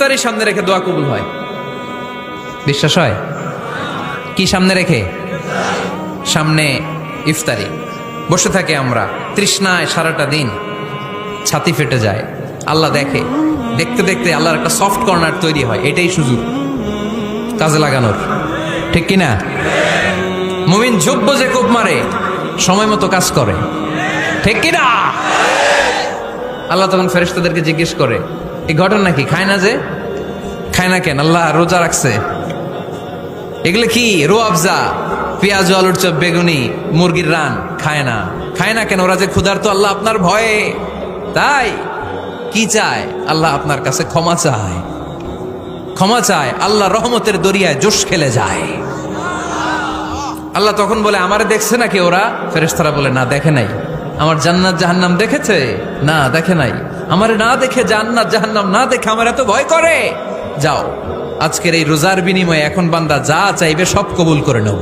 ইফতারি সামনে রেখে দোয়া কবুল হয়। বিশ্বাস হয়? কি সামনে রেখে? সামনে ইফতারি। বসে থাকে আমরা তৃষ্ণায় সারাটা দিন, ছাতি ফেটে যায়। আল্লাহ দেখে, দেখতে দেখতে আল্লাহর একটা সফট কর্নার তৈরি হয়। এটাই সুযোগ কাজে লাগানোর, ঠিক কিনা? মুমিন যোগ্য যে কোপ মারে, সময় মতো কাজ করে, ঠিক কিনা? আল্লাহ তখন ফেরেশতাদেরকে জিজ্ঞেস করে, এই ঘটনা কি? খায় না যে? খায় না কেন? আল্লাহ রোজা রাখছে। এগুলো কি? রোয়াবজা, পেঁয়াজ, আলুর চপ, বেগুনি, মুরগির রান। খায় না। খায় না কেন? ওরা যে ক্ষুধার্ত। আল্লাহ আপনার ভয়ে। তাই কি চায়? আল্লাহ আপনার কাছে ক্ষমা চায়। ক্ষমা চায়, আল্লাহ রহমতের দরিয়ায় জোশ খেলে যায়। আল্লাহ তখন বলে, আমারে দেখছে নাকি ওরা? ফেরেশতারা বলে, না দেখে নাই। আমার জান্নাত জাহান্নাম দেখেছে? না দেখে নাই। আমারে না দেখে, জান্নাত জাহান্নাম না দেখে আমার এত ভয় করে? যাও, আজকের এই রোজার বিনিময়ে এখন বান্দা যা চাইবে সব কবুল করে নেব।